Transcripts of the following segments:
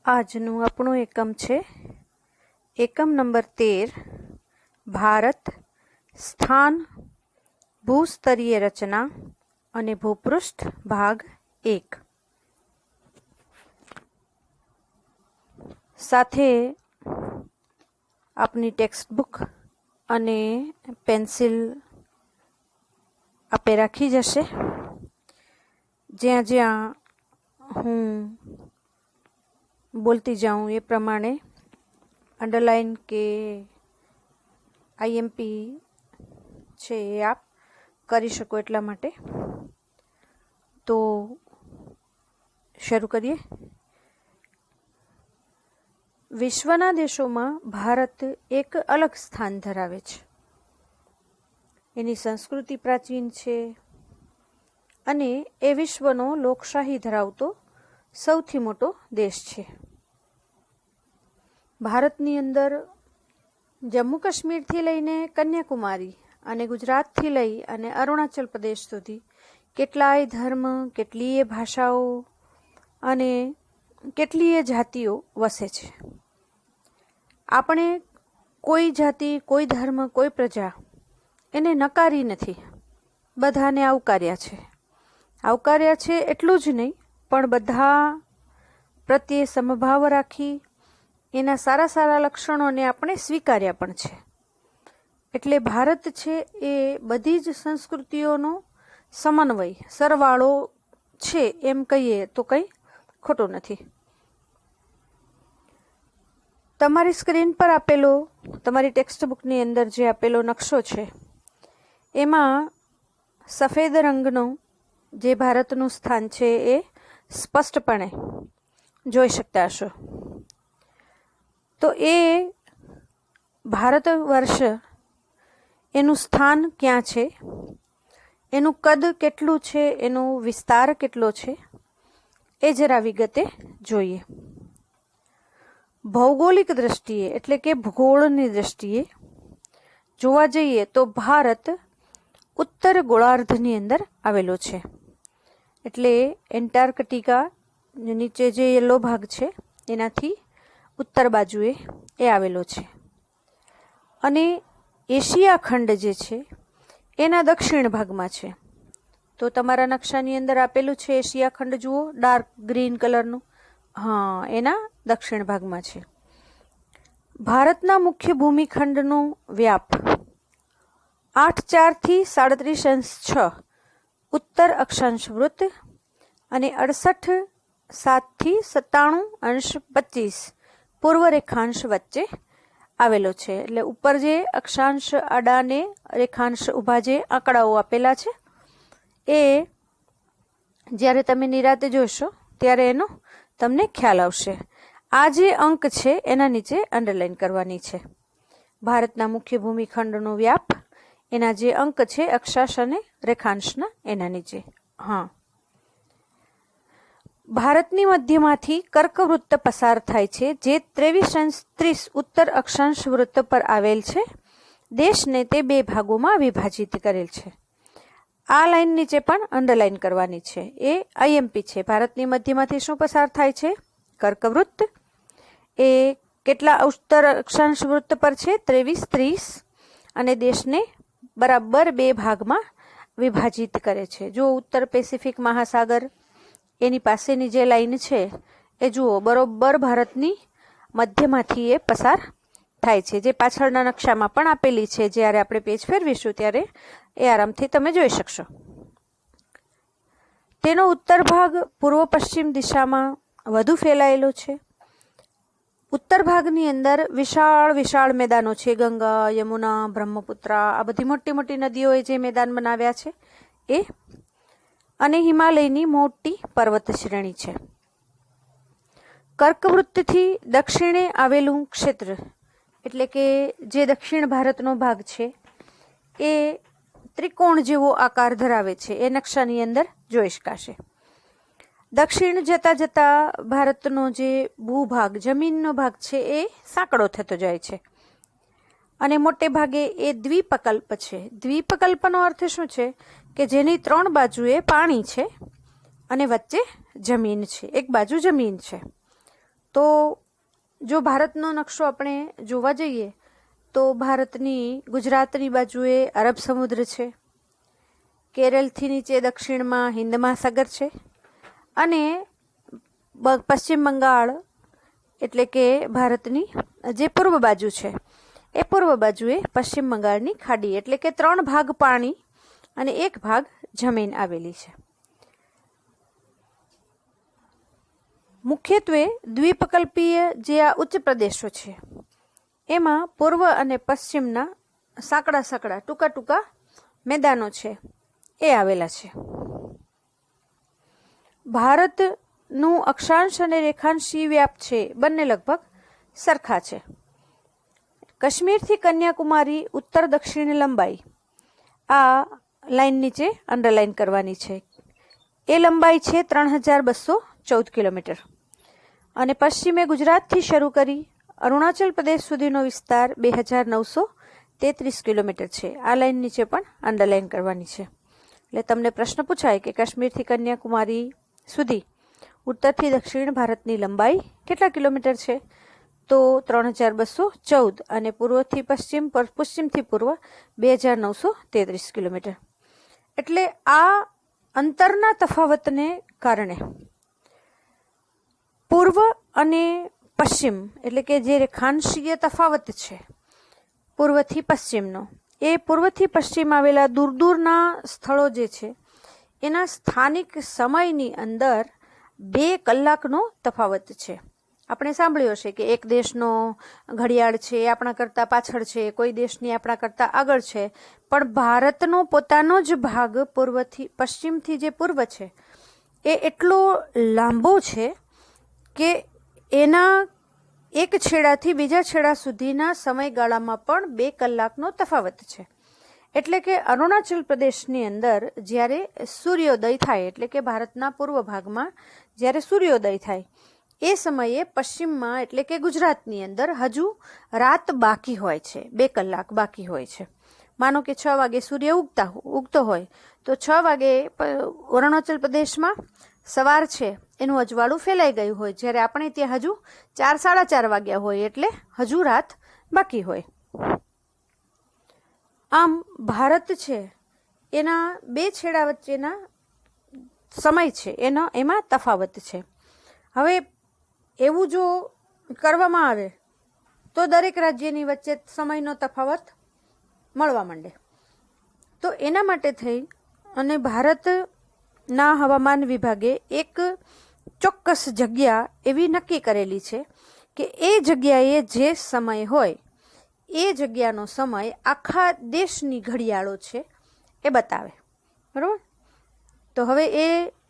આજનું આપણું એકમ છે એકમ નંબર 13 ભારત સ્થાન ભૂસ્તરીય રચના અને ભૂપૃષ્ઠ ભાગ 1 સાથે આપની ટેક્સ્ટ બુક અને પેન્સિલ આપે રાખી જશે। જ્યાં જ્યાં હું બોલતી જાઉં એ પ્રમાણે અંડરલાઇન કે આઈએમપી છે એ આપ કરી શકો એટલા માટે। તો શરૂ કરીએ। વિશ્વના દેશોમાં ભારત એક અલગ સ્થાન ધરાવે છે। એની સંસ્કૃતિ પ્રાચીન છે અને એ વિશ્વનો લોકશાહી ધરાવતો સૌથી મોટો દેશ છે। ભારતની અંદર જમ્મુ કાશ્મીરથી લઈને કન્યાકુમારી અને ગુજરાતથી લઈ અને અરુણાચલ પ્રદેશ સુધી કેટલાય ધર્મ, કેટલીય ભાષાઓ અને કેટલીય જાતિઓ વસે છે। આપણે કોઈ જાતિ, કોઈ ધર્મ, કોઈ પ્રજા એને નકારી નથી, બધાને આવકાર્યા છે। આવકાર્યા છે એટલું જ નહીં, પણ બધા પ્રત્યે સમભાવ રાખી એના સારા સારા લક્ષણોને આપણે સ્વીકાર્યા પણ છે। એટલે ભારત છે એ બધી જ સંસ્કૃતિઓનો સમન્વય, સરવાળો છે એમ કહીએ તો કંઈ ખોટું નથી। તમારી સ્ક્રીન પર આપેલો, તમારી ટેક્સ્ટ બુકની અંદર જે આપેલો નકશો છે એમાં સફેદ રંગનો જે ભારતનું સ્થાન છે એ સ્પષ્ટપણે જોઈ શકતા હશો। તો એ ભારત વર્ષ એનું સ્થાન ક્યાં છે, એનું કદ કેટલું છે, એનો વિસ્તાર કેટલો છે એ જરા વિગતે જોઈએ। ભૌગોલિક દ્રષ્ટિએ એટલે કે ભૂગોળની દ્રષ્ટિએ જોવા જઈએ તો ભારત ઉત્તર ગોળાર્ધની અંદર આવેલો છે। એટલે એન્ટાર્કટિકા નીચે જે યલો ભાગ છે એનાથી ઉત્તર બાજુએ એ આવેલો છે અને એશિયા ખંડ જે છે એના દક્ષિણ ભાગમાં છે। તો તમારા નકશાની અંદર આપેલું છે એશિયા ખંડ જુઓ, ડાર્ક ગ્રીન કલરનું, હા, એના દક્ષિણ ભાગમાં છે। ભારતના મુખ્ય ભૂમિખંડનો વ્યાપ 8.4 થી 37.6 ઉત્તર અક્ષાંશ વૃત્ત અને 68.7 થી 97.25 પૂર્વ રેખાંશ વચ્ચે આવેલો છે। એટલે ઉપર જે અક્ષાંશ આડા ને રેખાંશ ઊભા જે આંકડાઓ આપેલા છે એ જ્યારે તમે નિરાતે જોશો ત્યારે એનો તમને ખ્યાલ આવશે। આ જે અંક છે એના નીચે અંડરલાઈન કરવાની છે। ભારતના મુખ્ય ભૂમિખંડનો વ્યાપ, એના જે અંક છે અક્ષાંશ અને રેખાંશના એના નીચે, હા। ભારતની મધ્યમાંથી કર્કવૃત્ત પસાર થાય છે જે 23.30 ઉત્તર અક્ષાંશ વૃત્ત પર આવેલ છે। દેશને તે 2 ભાગોમાં વિભાજિત કરેલ છે। આ લાઈન નીચે પણ અંડરલાઈન કરવાની છે, એ આઈએમપી છે। ભારતની મધ્યમાંથી શું પસાર થાય છે? કર્કવૃત્ત। એ કેટલા ઉત્તર અક્ષાંશ વૃત્ત પર છે? 23.30 અને દેશને બરાબર 2 ભાગમાં વિભાજિત કરે છે। જો ઉત્તર પેસિફિક મહાસાગર એની પાસેની જે લાઈન છે એ જુઓ, બરોબર ભારતની મધ્યમાંથી એ પસાર થાય છે, જે પાછળના નકશામાં પણ આપેલી છે। જ્યારે આપણે પેજ ફેરવીશું ત્યારે એ આરામથી તમે જોઈ શકશો। તેનો ઉત્તર ભાગ પૂર્વ પશ્ચિમ દિશામાં વધુ ફેલાયેલો છે। ઉત્તર ભાગની અંદર વિશાળ વિશાળ મેદાનો છે, ગંગા, યમુના, બ્રહ્મપુત્રા, આ બધી મોટી મોટી નદીઓએ જે મેદાન બનાવ્યા છે એ, અને હિમાલયની મોટી પર્વત શ્રેણી છે। કર્કવૃત્તથી દક્ષિણે આવેલું ક્ષેત્ર એટલે કે જે દક્ષિણ ભારતનો ભાગ છે એ ત્રિકોણ જેવો આકાર ધરાવે છે, એ નકશાની અંદર જોઈ શકાશે। દક્ષિણ જતા જતા ભારતનો જે ભૂભાગ, જમીનનો ભાગ છે એ સાંકડો થતો જાય છે અને મોટે ભાગે એ દ્વીપકલ્પ છે। દ્વીપકલ્પનો અર્થ શું છે કે જેની 3 બાજુએ પાણી છે અને વચ્ચે જમીન છે, એક બાજુ જમીન છે। તો જો ભારતનો નકશો આપણે જોવા જઈએ તો ભારતની ગુજરાતની બાજુએ અરબ સમુદ્ર છે, કેરળથી નીચે દક્ષિણમાં હિન્દ મહાસાગર છે અને પશ્ચિમ બંગાળ એટલે કે ભારતની જે પૂર્વ બાજુ છે એ પૂર્વ બાજુએ પશ્ચિમ બંગાળની ખાડી એટલે કે 3 ભાગ પાણી અને 1 ભાગ જમીન આવેલી છે. મુખ્યત્વે દ્વીપકલ્પીય જે આ ઉચ્ચ પ્રદેશો છે એમાં પૂર્વ અને પશ્ચિમના સાંકડા સાંકડા ટૂંકા ટૂંકા મેદાનો છે એ આવેલા છે. ભારતનું અક્ષાંશ અને રેખાંશી વ્યાપ છે બંને લગભગ સરખા છે. કાશ્મીરથી કન્યાકુમારી ઉત્તર દક્ષિણ લંબાઈ આ લાઈન નીચે અંડરલાઈન કરવાની છે. એ લંબાઈ છે 3214 કિલોમીટર અને પશ્ચિમે ગુજરાતથી શરૂ કરી અરુણાચલ પ્રદેશ સુધીનો વિસ્તાર 2933 કિલોમીટર છે. આ લાઈન નીચે પણ અંડરલાઈન કરવાની છે. એટલે તમને પ્રશ્ન પૂછાય કે કાશ્મીરથી કન્યાકુમારી સુધી ઉત્તરથી દક્ષિણ ભારતની લંબાઈ કેટલા કિલોમીટર છે? તો 3214 અને પૂર્વથી પશ્ચિમ પશ્ચિમથી પૂર્વ 2933 કિલોમીટર. એટલે આ અંતરના તફાવતને કારણે પૂર્વ અને પશ્ચિમ એટલે કે જે રેખાંશીય તફાવત છે પૂર્વથી પશ્ચિમનો, એ પૂર્વથી પશ્ચિમ આવેલા દૂર દૂરના સ્થળો જે છે એના સ્થાનિક સમયની અંદર 2 કલાકનો તફાવત છે. આપણે સાંભળ્યું હશે કે એક દેશનો ઘડિયાળ છે એ આપણા કરતાં પાછળ છે, કોઈ દેશની આપણા કરતાં આગળ છે, પણ ભારતનો પોતાનો જ ભાગ પૂર્વથી પશ્ચિમથી જે પૂર્વ છે એ એટલો લાંબો છે કે એના એક છેડાથી બીજા છેડા સુધીના સમયગાળામાં પણ 2 કલાકનો તફાવત છે. એટલે કે અરુણાચલ પ્રદેશની અંદર જ્યારે સૂર્યોદય થાય એટલે કે ભારતના પૂર્વ ભાગમાં જ્યારે સૂર્યોદય થાય એ સમયે પશ્ચિમમાં એટલે કે ગુજરાતની અંદર હજુ રાત બાકી હોય છે, 2 કલાક બાકી હોય છે. માનો કે 6 વાગે સૂર્ય ઉગતો હોય તો 6 વાગે અરુણાચલ પ્રદેશમાં સવાર છે એનું અજવાળું ફેલાઈ ગયું હોય, જ્યારે આપણે ત્યાં હજુ 4 સાડા 4 વાગ્યા હોય એટલે હજુ રાત બાકી હોય. આમ ભારત છે એના 2 છેડા વચ્ચેના સમય છે એમાં તફાવત છે. હવે એવું જો કરવામાં આવે તો દરેક રાજ્યની વચ્ચે સમયનો તફાવત મળવા માંડે. તો એના માટે થઈ અને ભારતના હવામાન વિભાગે એક ચોક્કસ જગ્યા એવી નક્કી કરેલી છે કે એ જગ્યાએ જે સમય હોય એ જગ્યાનો સમય આખા દેશની ઘડિયાળો છે એ બતાવે. બરાબર? તો હવે એ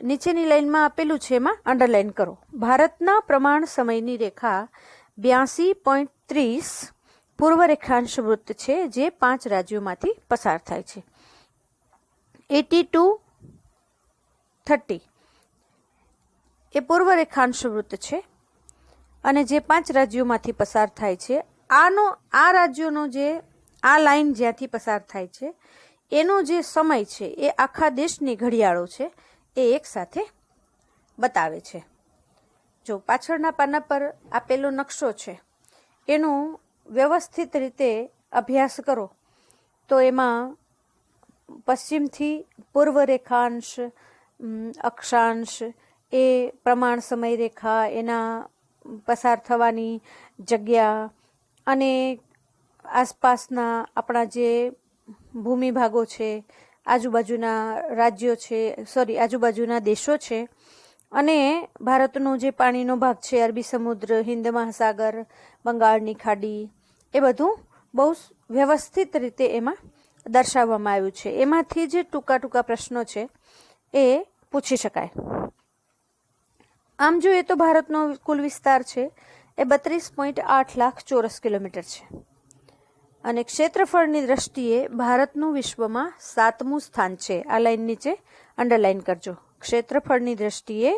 નીચેની લાઈનમાં આપેલું છે એમાં અંડરલાઈન કરો. ભારતના પ્રમાણ સમયની રેખા 82.30 પૂર્વ રેખાંશ વૃત્ત છે જે 5 રાજ્યોમાંથી પસાર થાય છે. 82:30 એ પૂર્વ રેખાંશ વૃત્ત છે અને જે 5 રાજ્યોમાંથી પસાર થાય છે. આ રાજ્યોનો જે આ લાઈન જ્યાંથી પસાર થાય છે એનો જે સમય છે એ આખા દેશની ઘડિયાળો છે એ એક સાથે બતાવે છે. જો પાછળના પાના પર આપેલો નકશો છે એનો વ્યવસ્થિત રીતે અભ્યાસ કરો તો એમાં પશ્ચિમથી પૂર્વ રેખાંશ અક્ષાંશ એ પ્રમાણ સમય રેખા એના પસાર થવાની જગ્યા અને આસપાસના આપણા જે ભૂમિ ભાગો છે, આજુબાજુના રાજ્યો છે, આજુબાજુના દેશો છે અને ભારતનો જે પાણીનો ભાગ છે અરબી સમુદ્ર, હિન્દ મહાસાગર, બંગાળની ખાડી, એ બધું બહુ વ્યવસ્થિત રીતે એમાં દર્શાવવામાં આવ્યું છે. એમાંથી જે ટૂંકા ટૂંકા પ્રશ્નો છે એ પૂછી શકાય. આમ જોઈએ તો ભારતનો કુલ વિસ્તાર છે એ 32.8 લાખ ચોરસ કિલોમીટર છે અને ક્ષેત્રફળની દ્રષ્ટિએ ભારતનું વિશ્વમાં 7મું સ્થાન છે. આ લાઈન નીચે અંડરલાઈન કરજો. ક્ષેત્રફળની દ્રષ્ટિએ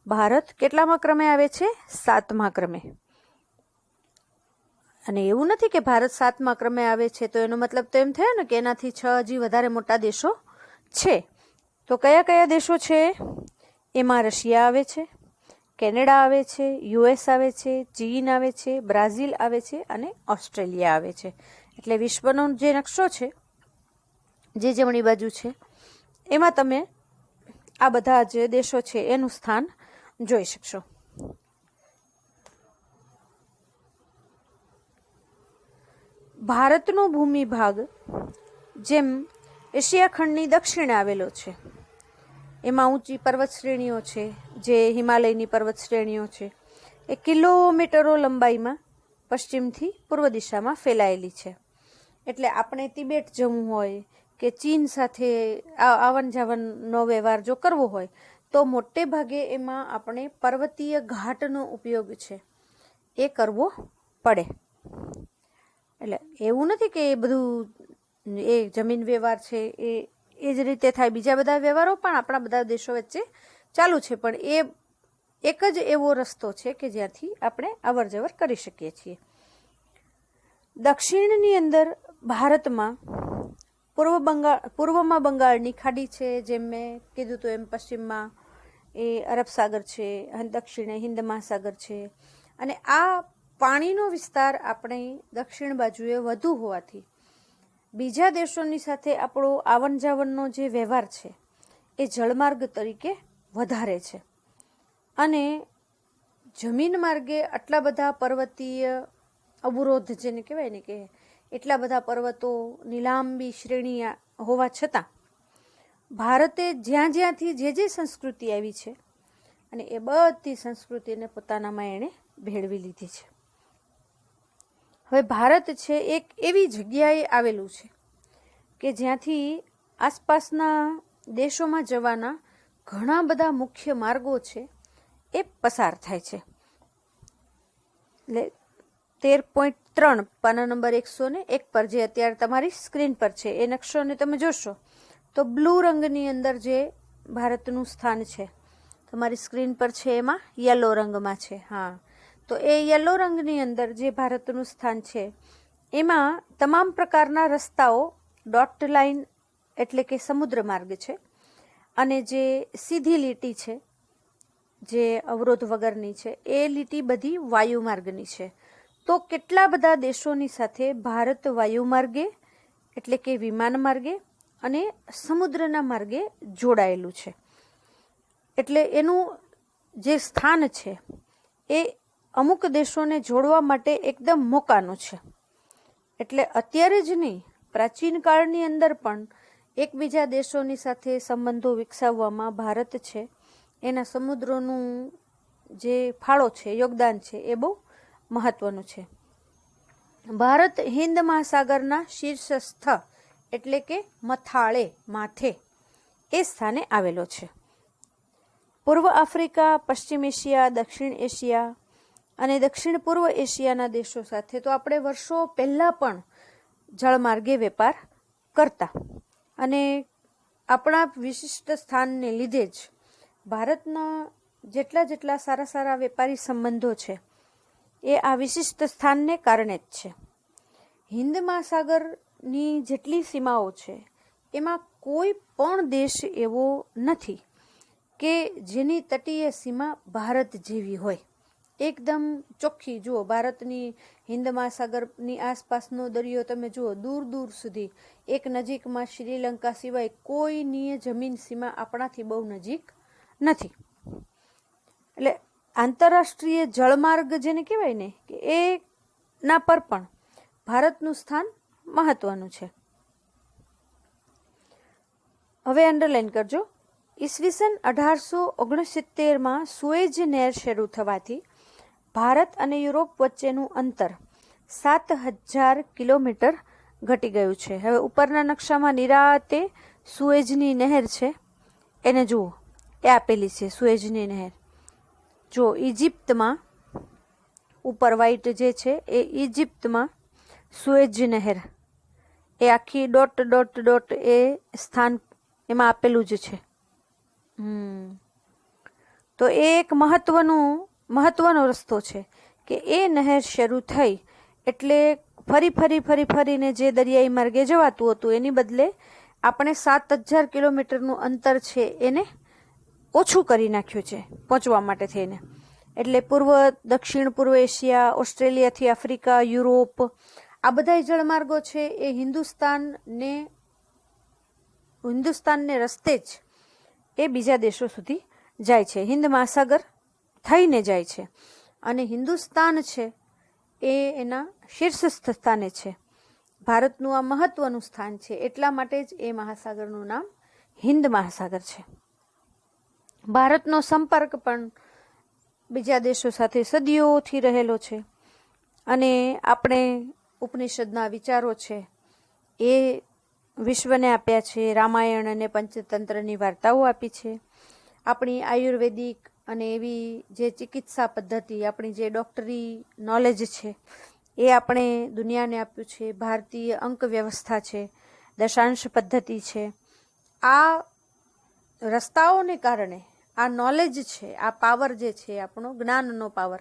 ભારત કેટલામા ક્રમે આવે છે? 7મા ક્રમે. અને એવું નથી કે ભારત 7મા ક્રમે આવે છે તો એનો મતલબ તો એમ થયો ને કે એનાથી 6 હજી વધારે મોટા દેશો છે. તો કયા કયા દેશો છે? એમાં રશિયા આવે છે, કેનેડા આવે છે, યુએસ આવે છે, ચીન આવે છે, બ્રાઝિલ આવે છે અને ઓસ્ટ્રેલિયા આવે છે. એટલે વિશ્વનો જે નકશો છે, જે જમણી બાજુ છે, એમાં તમે આ બધા જે દેશો છે એનું સ્થાન જોઈ શકશો. ભારતનો ભૂમિ ભાગ જેમ એશિયા ખંડની દક્ષિણે આવેલો છે, એમાં ઊંચી પર્વત શ્રેણીઓ છે, જે હિમાલયની પર્વત શ્રેણીઓ છે, એ કિલોમીટરો લંબાઈમાં પશ્ચિમથી પૂર્વ દિશામાં ફેલાયેલી છે. એટલે આપણે તિબેટ જવું હોય કે ચીન સાથે આવન જાવનનો વ્યવહાર જો કરવો હોય તો મોટે ભાગે એમાં આપણે પર્વતીય ઘાટનો ઉપયોગ છે એ કરવો પડે. એટલે એવું નથી કે એ બધું એ જમીન વ્યવહાર છે એ જ રીતે થાય, બીજા બધા વ્યવહારો પણ આપણા બધા દેશો વચ્ચે ચાલુ છે, પણ એ એક જ એવો રસ્તો છે કે જ્યાંથી આપણે અવર જવર કરી શકીએ છીએ. દક્ષિણની અંદર ભારતમાં પૂર્વમાં બંગાળની ખાડી છે, જેમ મેં કીધું હતું એમ પશ્ચિમમાં એ અરબ સાગર છે, દક્ષિણે હિન્દ મહાસાગર છે, અને આ પાણીનો વિસ્તાર આપણે દક્ષિણ બાજુએ વધુ હોવાથી બીજા દેશોની સાથે આપણો આવન જાવનનો જે વ્યવહાર છે એ જળમાર્ગ તરીકે વધારે છે. અને જમીન માર્ગે આટલા બધા પર્વતીય અવરોધ જેને કહેવાય ને કે એટલા બધા પર્વતોની લાંબી શ્રેણી હોવા છતાં ભારતે જ્યાંથી જે સંસ્કૃતિ આવી છે અને એ બધી સંસ્કૃતિને પોતાનામાં એણે ભેળવી લીધી છે. હવે ભારત છે એક એવી જગ્યાએ આવેલું છે કે જ્યાંથી આસપાસના દેશોમાં જવાના ઘણા બધા મુખ્ય માર્ગો છે એ પસાર થાય છે. એટલે 13.3 પાના નંબર 101 પર જે અત્યારે તમારી સ્ક્રીન પર છે એ નકશોને તમે જોશો તો બ્લુ રંગની અંદર જે ભારતનું સ્થાન છે તમારી સ્ક્રીન પર છે એમાં યલો રંગમાં છે. હા, તો એ યલો રંગની અંદર જે ભારતનું સ્થાન છે એમાં તમામ પ્રકારના રસ્તાઓ ડોટ લાઇન એટલે કે સમુદ્ર માર્ગ છે, અને જે સીધી લીટી છે જે અવરોધ વગરની છે એ લીટી બધી વાયુ માર્ગની છે. તો કેટલા બધા દેશોની સાથે ભારત વાયુ માર્ગે એટલે કે વિમાન માર્ગે અને સમુદ્રના માર્ગે જોડાયેલું છે. એટલે એનું જે સ્થાન છે એ અમુક દેશોને જોડવા માટે એકદમ મોકાનું છે. એટલે અત્યારે જ નહીં, પ્રાચીન કાળની અંદર પણ એકબીજા દેશોની સાથે સંબંધો વિકસાવવામાં ભારત છે એના સમુદ્રોનું જે ફાળો છે, યોગદાન છે, એ બહુ મહત્વનું છે. ભારત હિન્દ મહાસાગરના શીર્ષસ્થ એટલે કે મથાળે, માથે એ સ્થાને આવેલો છે. પૂર્વ આફ્રિકા, પશ્ચિમ એશિયા, દક્ષિણ એશિયા અને દક્ષિણ પૂર્વ એશિયાના દેશો સાથે તો આપણે વર્ષો પહેલાં પણ જળમાર્ગે વેપાર કરતા, અને આપણા વિશિષ્ટ સ્થાનને લીધે જ ભારતના જેટલા સારા વેપારી સંબંધો છે એ આ વિશિષ્ટ સ્થાનને કારણે જ છે. હિન્દ મહાસાગરની જેટલી સીમાઓ છે એમાં કોઈ પણ દેશ એવો નથી કે જેની તટીય સીમા ભારત જેવી હોય, એકદમ ચોખ્ખી. જુઓ, ભારતની હિન્દ મહાસાગરની આસપાસનો દરિયો તમે જુઓ, દૂર દૂર સુધી, એક નજીકમાં શ્રીલંકા સિવાય કોઈની જમીન સીમા આપણાથી બહુ નજીક નથી. એટલે આંતરરાષ્ટ્રીય જળમાર્ગ જેને કહેવાય ને કે એના પર પણ ભારતનું સ્થાન મહત્વનું છે. હવે અંડરલાઈન કરજો. ઈસવીસન 1869માં સુએઝ નહેર શરૂ થવાથી ભારત અને યુરોપ વચ્ચેનું અંતર 7,000 કિલોમીટર ઘટી ગયું છે. હવે ઉપરના નકશામાં નિરાતે સુએઝની નહેર છે એને જુઓ, એ આપેલી છે સુએઝની નહેર. જો ઇજિપ્તમાં ઉપર વ્હાઈટ જે છે એ ઇજિપ્તમાં સુએઝ નહેર એ આખી ડોટ એ સ્થાન એમાં આપેલું જ છે. તો એ એક મહત્વનો રસ્તો છે કે એ નહેર શરૂ થઈ એટલે ફરીને જે દરિયાઈ માર્ગે જવાતું હતું એની બદલે આપણે 7,000 કિલોમીટરનું અંતર છે એને ઓછું કરી નાખ્યું છે પહોંચવા માટે થઈને. એટલે પૂર્વ, દક્ષિણ પૂર્વ એશિયા, ઓસ્ટ્રેલિયાથી આફ્રિકા, યુરોપ, આ બધા જળમાર્ગો છે એ હિન્દુસ્તાનને રસ્તે જ એ બીજા દેશો સુધી જાય છે, હિન્દ મહાસાગર થઈને જાય છે. અને હિન્દુસ્તાન છે એ એના શીર્ષસ્થ સ્થાને છે. ભારતનું આ મહત્વનું સ્થાન છે, એટલા માટે જ એ મહાસાગરનું નામ હિન્દ મહાસાગર છે. ભારતનો સંપર્ક પણ બીજા દેશો સાથે સદીઓથી રહેલો છે. અને આપણે ઉપનિષદના વિચારો છે એ વિશ્વને આપ્યા છે. રામાયણ અને પંચતંત્રની વાર્તાઓ આપી છે. આપણી આયુર્વેદિક અને એવી જે ચિકિત્સા પદ્ધતિ, આપણી જે ડોક્ટરી નોલેજ છે એ આપણે દુનિયાને આપ્યું છે. ભારતીય અંક વ્યવસ્થા છે, દશાંશ પદ્ધતિ છે. આ રસ્તાઓને કારણે આ નોલેજ છે, આ પાવર જે છે, આપણો જ્ઞાનનો પાવર,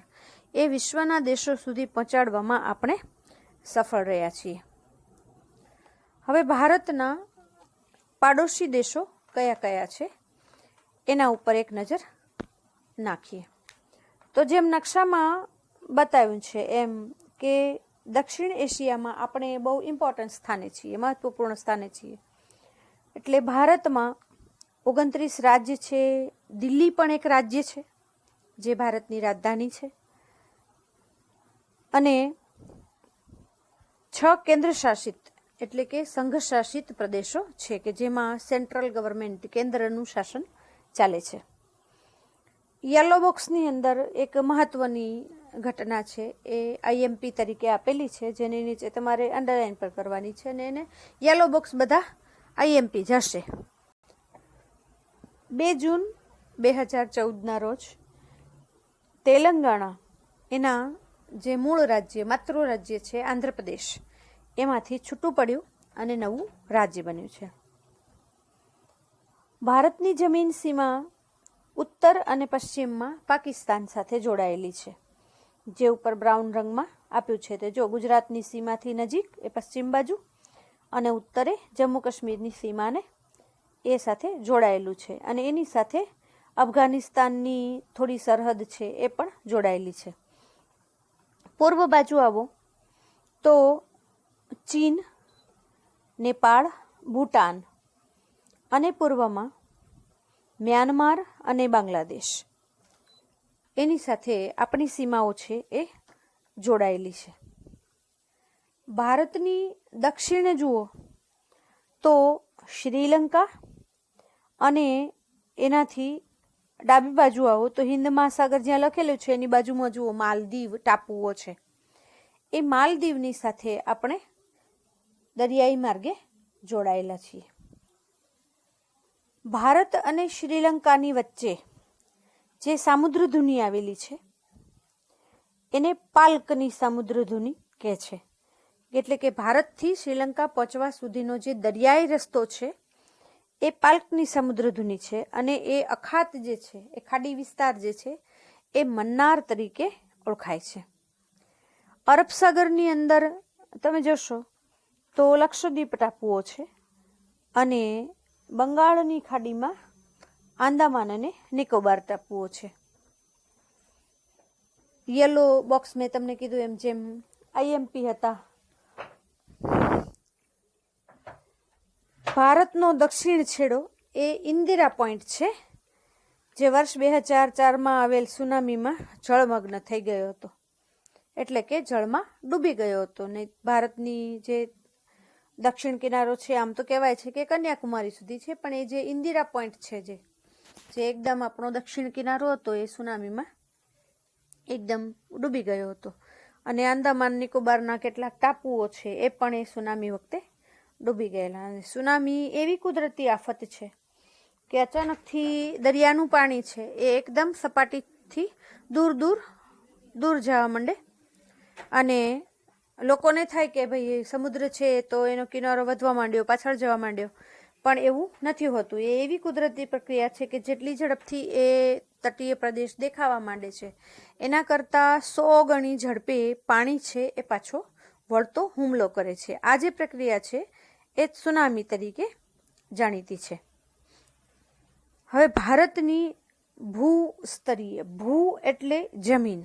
એ વિશ્વના દેશો સુધી પહોંચાડવામાં આપણે સફળ રહ્યા છીએ. હવે ભારતના પાડોશી દેશો કયા કયા છે એના ઉપર એક નજર નાખીએ. તો જેમ નકશામાં બતાવ્યું છે એમ કે દક્ષિણ એશિયામાં આપણે બહુ ઇમ્પોર્ટન્ટ સ્થાને છીએ, મહત્વપૂર્ણ સ્થાને છીએ. એટલે ભારતમાં 29 રાજ્ય છે. દિલ્હી પણ એક રાજ્ય છે જે ભારતની રાજધાની છે. અને 6 કેન્દ્ર શાસિત એટલે કે સંઘ શાસિત પ્રદેશો છે કે જેમાં સેન્ટ્રલ ગવર્મેન્ટ, કેન્દ્રનું શાસન ચાલે છે. યલો બોક્સની અંદર એક મહત્વની ઘટના છે એ IMP તરીકે આપેલી છે, જેની નીચે તમારે અંડરલાઈન પર કરવાની છે અને એને યલો બોક્સ બધા IMP જશે. 2 જૂન 2014ના રોજ તેલંગાણા એના જે મૂળ રાજ્ય, માતૃ રાજ્ય છે આંધ્રપ્રદેશ, એમાંથી છૂટું પડ્યું અને નવું રાજ્ય બન્યું છે. ભારતની જમીન સીમા ઉત્તર અને પશ્ચિમમાં પાકિસ્તાન સાથે જોડાયેલી છે. જે ઉપર બ્રાઉન રંગમાં આપ્યું છે તે જો ગુજરાતની સીમાથી નજીક એ પશ્ચિમ બાજુ અને ઉત્તરે જમ્મુ કાશ્મીરની સીમાને એ સાથે જોડાયેલું છે. અને એની સાથે અફઘાનિસ્તાનની થોડી સરહદ છે એ પણ જોડાયેલી છે. પૂર્વ બાજુ આવો તો ચીન, નેપાળ, ભૂટાન અને પૂર્વમાં મ્યાનમાર અને બાંગ્લાદેશ, એની સાથે આપણી સીમાઓ છે એ જોડાયેલી છે. ભારતની દક્ષિણે જુઓ તો શ્રીલંકા અને એનાથી ડાબી બાજુ આવો તો હિન્દ મહાસાગર જ્યાં લખેલું છે એની બાજુમાં જુઓ માલદીવ ટાપુઓ છે. એ માલદીવની સાથે આપણે દરિયાઈ માર્ગે જોડાયેલા છીએ. ભારત અને શ્રીલંકાની વચ્ચે જે સામુદ્રધુની આવેલી છે એને પાલ્કની સામુદ્રધુની કહે છે. એટલે કે ભારતથી શ્રીલંકા પહોંચવા સુધીનો જે દરિયાઈ રસ્તો છે એ પાલ્કની સમુદ્રધુની છે. અને એ અખાત જે છે, એ ખાડી વિસ્તાર જે છે એ મન્નાર તરીકે ઓળખાય છે. અરબ સાગરની અંદર તમે જોશો તો લક્ષદ્વીપ ટાપુઓ છે અને બંગાળની ખાડીમાં આંદામાન અને નિકોબાર ટાપુઓ છે. યલો બોક્સ મેં તમને કીધું એમ જેમ IMP હતા. ભારતનો દક્ષિણ છેડો એ ઇન્દિરા પોઈન્ટ છે જે વર્ષ 2004માં આવેલ સુનામીમાં જળમગ્ન થઈ ગયો હતો. એટલે કે જળમાં ડૂબી ગયો હતો. ને ભારતની જે દક્ષિણ કિનારો છે આમ તો કહેવાય છે કે કન્યાકુમારી સુધી છે, પણ એ જે ઇન્દિરા પોઈન્ટ છે જે એકદમ આપણો દક્ષિણ કિનારો હતો એ સુનામીમાં એકદમ ડૂબી ગયો હતો. અને આંદામાન નિકોબારના કેટલાક ટાપુઓ છે એ પણ એ સુનામી વખતે ડૂબી ગયેલા. અને સુનામી એવી કુદરતી આફત છે કે અચાનકથી દરિયાનું પાણી છે એ એકદમ સપાટીથી દૂર જવા માંડે અને લોકોને થાય કે ભાઈ સમુદ્ર છે તો એનો કિનારો વધવા માંડ્યો, પાછળ જવા માંડ્યો, પણ એવું નથી હોતું. એ એવી કુદરતી પ્રક્રિયા છે કે જેટલી ઝડપથી એ તટીય પ્રદેશ દેખાવા માંડે છે એના કરતાં 100 ગણી ઝડપે પાણી છે એ પાછો વળતો હુમલો કરે છે. આ જે પ્રક્રિયા છે એ સુનામી તરીકે જાણીતી છે. હવે ભારતની ભૂસ્તરીય, ભૂ એટલે જમીન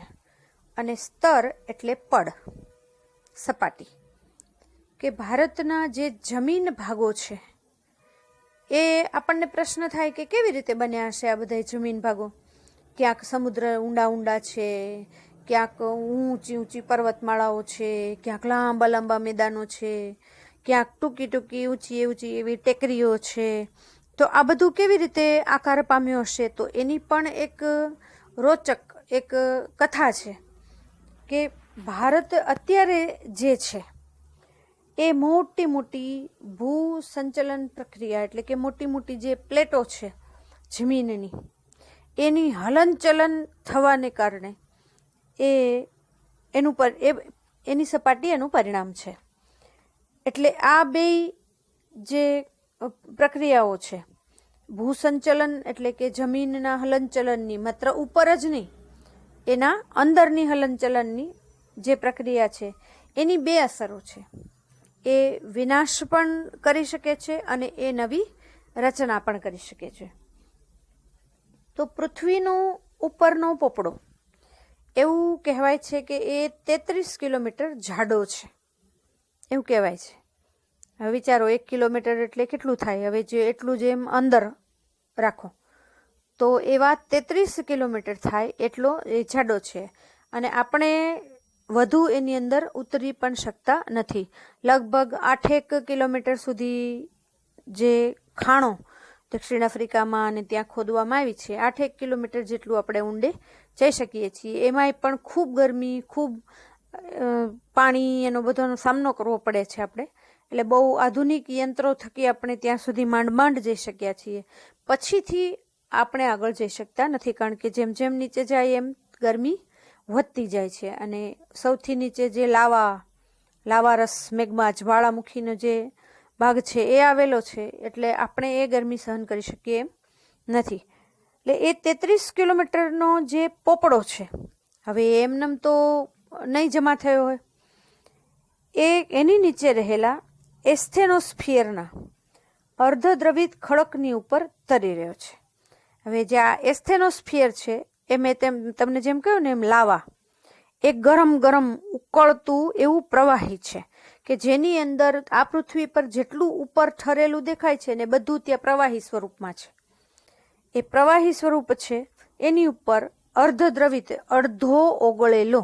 અને સ્તર એટલે પડ, સપાટી, કે ભારતના જે જમીન ભાગો છે એ આપણને પ્રશ્ન થાય કે કેવી રીતે બન્યા હશે આ બધા જમીન ભાગો. ક્યાંક સમુદ્ર ઊંડા ઊંડા છે, ક્યાંક ઊંચી ઊંચી પર્વતમાળાઓ છે, ક્યાંક લાંબા લાંબા મેદાનો છે, ક્યાંક ટૂંકી ટૂંકી ઊંચી ઊંચી એવી ટેકરીઓ છે. તો આ બધું કેવી રીતે આકાર પામ્યો હશે? તો એની પણ એક રોચક એક કથા છે કે ભારત અત્યારે જે છે એ મોટી મોટી ભૂસંચલન પ્રક્રિયા, એટલે કે મોટી મોટી જે પ્લેટો છે જમીનની, એની હલનચલન થવાને કારણે એની સપાટી એનું પરિણામ છે. એટલે આ બે જે પ્રક્રિયાઓ છે, ભૂસંચલન એટલે કે જમીનના હલનચલનની, માત્ર ઉપર જ નહીં, એના અંદરની હલનચલનની જે પ્રક્રિયા છે એની બે અસરો છે. એ વિનાશ પણ કરી શકે છે અને એ નવી રચના પણ કરી શકે છે. તો પૃથ્વીનો ઉપરનો પોપડો એવું કહેવાય છે કે એ 33 કિલોમીટર જાડો છે, એવું કહેવાય છે. હવે વિચારો 1 કિલોમીટર એટલે કેટલું થાય? હવે જે એટલું જેમ અંદર રાખો તો એવા 33 કિલોમીટર થાય એટલો એ જાડો છે. અને આપણે વધુ એની અંદર ઉતરી પણ શકતા નથી. લગભગ 8 કિલોમીટર સુધી જે ખાણો દક્ષિણ આફ્રિકામાં અને ત્યાં ખોદવામાં આવી છે, 8 કિલોમીટર જેટલું આપણે ઊંડે જઈ શકીએ છીએ. એમાંય પણ ખૂબ ગરમી, ખૂબ પાણી, એનો બધાનો સામનો કરવો પડે છે આપણે. એટલે બહુ આધુનિક યંત્રો થકી આપણે ત્યાં સુધી માંડ માંડ જઈ શક્યા છીએ. પછીથી આપણે આગળ જઈ શકતા નથી, કારણ કે જેમ જેમ નીચે જાય એમ ગરમી વધતી જાય છે. અને સૌથી નીચે જે લાવારસ, મેગ્મા, જ્વાળામુખીનો જે ભાગ છે એ આવેલો છે, એટલે આપણે એ ગરમી સહન કરી શકીએ એમ નથી. એટલે એ 33 કિલોમીટરનો જે પોપડો છે, હવે એમનેમ તો નહીં જમા થયો હોય, એની નીચે રહેલા એસ્થેનોસ્ફિયરના અર્ધદ્રવિત ખડકની ઉપર તરી રહ્યો છે. હવે જે આ એસ્થેનોસ્ફિયર છે એ મેં તમને જેમ કહ્યું ને એમ લાવા, એક ગરમ ગરમ ઉકળતું એવું પ્રવાહી છે કે જેની અંદર આ પૃથ્વી પર જેટલું ઉપર ઠરેલું દેખાય છે ને બધું ત્યાં પ્રવાહી સ્વરૂપમાં છે. એ પ્રવાહી સ્વરૂપ છે એની ઉપર અર્ધદ્રવિત, અડધો ઓગળેલો,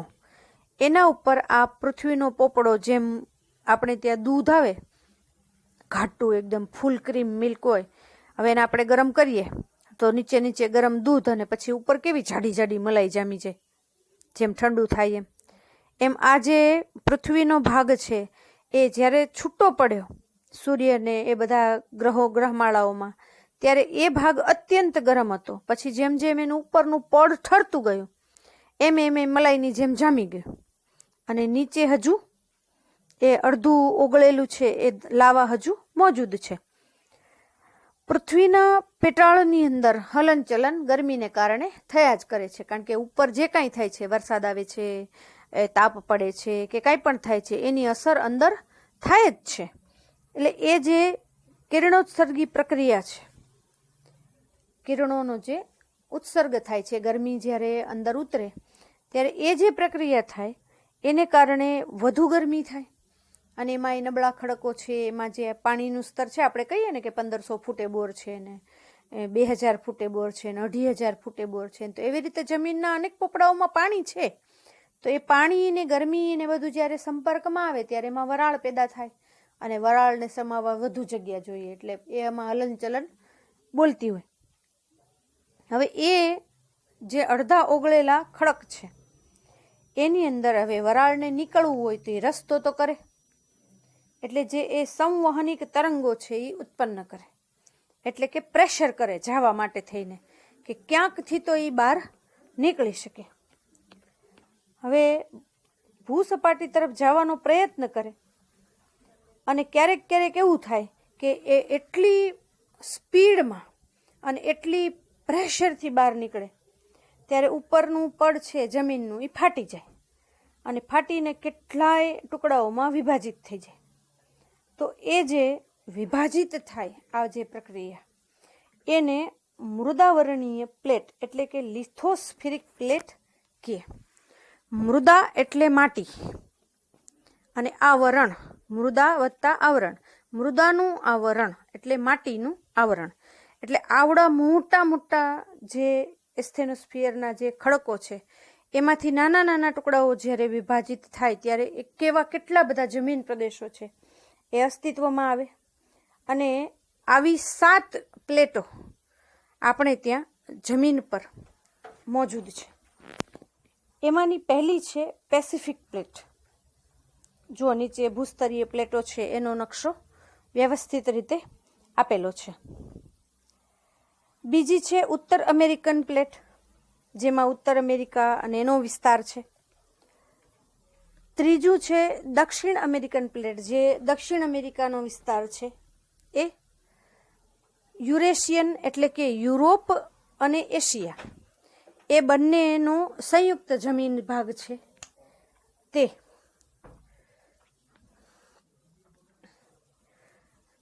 એના ઉપર આ પૃથ્વીનો પોપડો, જેમ આપણે ત્યાં દૂધ આવે ઘાટું એકદમ ફૂલ ક્રીમ મિલ્ક હોય, હવે એને આપણે ગરમ કરીએ તો નીચે નીચે ગરમ દૂધ અને પછી ઉપર કેવી જાડી જાડી મલાઈ જામી જાય, જેમ ઠંડુ થાય એમ આ જે પૃથ્વીનો ભાગ છે એ જ્યારે છૂટો પડ્યો સૂર્યને એ બધા ગ્રહમાળાઓમાં, ત્યારે એ ભાગ અત્યંત ગરમ હતો. પછી જેમ જેમ એનું ઉપરનું પડ ઠરતું ગયું એમ એમ એ મલાઈની જેમ જામી ગયું. અને નીચે હજુ એ અડધું ઓગળેલું છે એ લાવા હજુ મોજૂદ છે. પૃથ્વીના પેટાળની અંદર હલનચલન ગરમીને કારણે થયા જ કરે છે, કારણ કે ઉપર જે કાંઈ થાય છે, વરસાદ આવે છે, તાપ પડે છે કે કાંઈ પણ થાય છે, એની અસર અંદર થાય જ છે. એટલે એ જે કિરણોત્સર્ગી પ્રક્રિયા છે, કિરણોનો જે ઉત્સર્ગ થાય છે, ગરમી જ્યારે અંદર ઉતરે ત્યારે એ જે પ્રક્રિયા થાય એને કારણે વધુ ગરમી થાય. અને એમાં એ નબળા ખડકો છે, એમાં જે પાણીનું સ્તર છે, આપણે કહીએ ને કે 1500 ફૂટે બોર છે ને 2000 ફૂટે બોર છે ને 2500 ફૂટે બોર છે, તો એવી રીતે જમીનના અનેક પોપડાઓમાં પાણી છે. તો એ પાણી ને ગરમી ને બધું જ્યારે સંપર્કમાં આવે ત્યારે એમાં વરાળ પેદા થાય, અને વરાળને સમાવવા વધુ જગ્યા જોઈએ, એટલે એમાં હલનચલન બોલતી હોય. હવે એ જે અડધા ઓગળેલા ખડક છે એની અંદર હવે વરાળને નીકળવું હોય તો એ રસ્તો તો કરે, એટલે જે એ સંવહનિક તરંગો છે એ ઉત્પન્ન કરે, એટલે કે પ્રેશર કરે જવા માટે થઈને કે ક્યાંકથી તો એ બહાર નીકળી શકે. હવે ભૂસપાટી તરફ જવાનો પ્રયત્ન કરે, અને ક્યારેક ક્યારેક એવું થાય કે એ એટલી સ્પીડમાં અને એટલી પ્રેશરથી બહાર નીકળે ત્યારે ઉપરનું પડ છે જમીનનું એ ફાટી જાય, અને ફાટીને કેટલાય ટુકડાઓમાં વિભાજિત થઈ જાય. તો એ જે વિભાજિત થાય આ જે પ્રક્રિયા, એને મૃદાવરણીય પ્લેટ એટલે કે લિથોસ્ફિરિક પ્લેટ કે મૃદા એટલે માટી અને આવરણ, મૃદા વત્તા આવરણ, મૃદાનું આવરણ એટલે માટીનું આવરણ, એટલે આવડા મોટા મોટા જે એસ્થેનોસ્ફિયરના જે ખડકો છે એમાંથી નાના નાના ટુકડાઓ જ્યારે વિભાજિત થાય ત્યારે કેવા કેટલા બધા જમીન પ્રદેશો છે એ અસ્તિત્વમાં આવે. અને આવી 7 પ્લેટો આપણે ત્યાં જમીન પર મોજૂદ છે. એમાંની પહેલી છે પેસિફિક પ્લેટ. જો નીચે ભૂસ્તરીય પ્લેટો છે એનો નકશો વ્યવસ્થિત રીતે આપેલો છે. બીજી છે ઉત્તર અમેરિકન પ્લેટ, જેમાં ઉત્તર અમેરિકા અને એનો વિસ્તાર છે. ત્રીજું છે દક્ષિણ અમેરિકન પ્લેટ, જે દક્ષિણ અમેરિકાનો વિસ્તાર છે. એ યુરેશિયન એટલે કે યુરોપ અને એશિયા એ બંનેનો સંયુક્ત જમીન ભાગ છે તે.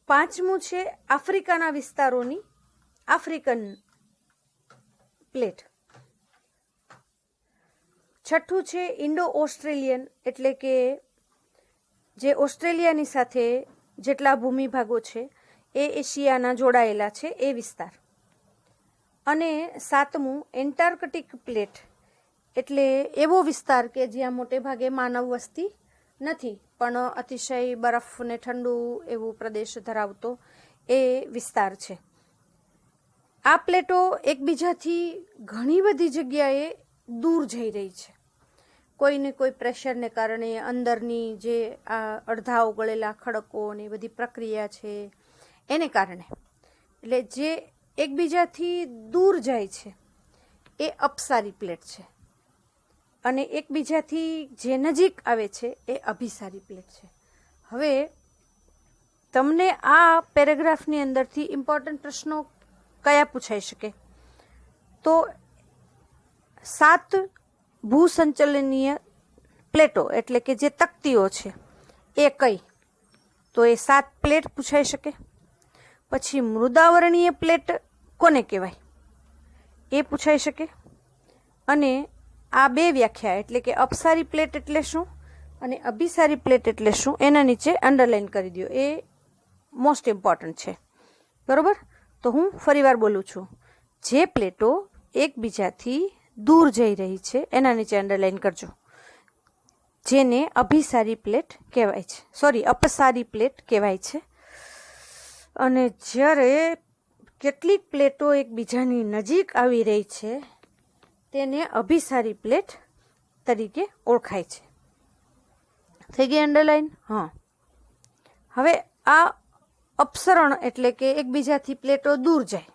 પાંચમું છે આફ્રિકાના વિસ્તારોની આફ્રિકન પ્લેટ. છઠ્ઠું છે ઇન્ડો ઓસ્ટ્રેલિયન એટલે કે જે ઓસ્ટ્રેલિયાની સાથે જેટલા ભૂમિભાગો છે એ એશિયાના જોડાયેલા છે એ વિસ્તાર. અને સાતમું એન્ટાર્કટિક પ્લેટ એટલે એવો વિસ્તાર કે જ્યાં મોટે ભાગે માનવ વસ્તી નથી પણ અતિશય બરફ ને ઠંડુ એવું પ્રદેશ ધરાવતો એ વિસ્તાર છે. આ પ્લેટો એકબીજાથી ઘણી બધી જગ્યાએ દૂર જઈ રહી છે. કોઈને કોઈ પ્રેશરને કારણે અંદરની જે આ અડધા ઓગળેલા ખડકો ને બધી પ્રક્રિયા છે એને કારણે, એટલે જે એકબીજાથી દૂર જાય છે એ અપસારી પ્લેટ છે અને એકબીજાથી જે નજીક આવે છે એ અભિસારી પ્લેટ છે. હવે તમને આ પેરેગ્રાફની અંદરથી ઇમ્પોર્ટન્ટ પ્રશ્નો કયા પૂછાઈ શકે? તો 7 ભૂસંચલનીય પ્લેટો એટલે કે જે તકતીઓ છે એ કઈ? તો એ 7 પ્લેટ પૂછાઈ શકે. પછી મૃદાવરણીય પ્લેટ કોને કહેવાય એ પૂછાઈ શકે. અને આ 2 વ્યાખ્યા એટલે કે અપસારી પ્લેટ એટલે શું અને અભિસારી પ્લેટ એટલે શું એના નીચે અંડરલાઈન કરી દો. એ મોસ્ટ ઇમ્પોર્ટન્ટ છે. બરોબર? તો હું ફરીવાર બોલું છું. જે પ્લેટો એકબીજાથી દૂર જઈ રહી છે એના નીચે અંડરલાઈન કરજો, જેને અભિસારી પ્લેટ કહેવાય છે, સોરી અપસારી પ્લેટ કહેવાય છે. અને જ્યારે કેટલીક પ્લેટો એકબીજાની નજીક આવી રહી છે તેને અભિસારી પ્લેટ તરીકે ઓળખાય છે. થઈ ગઈ અંડરલાઈન? હા. હવે આ અપસરણ એટલે કે એકબીજાથી પ્લેટો દૂર જાય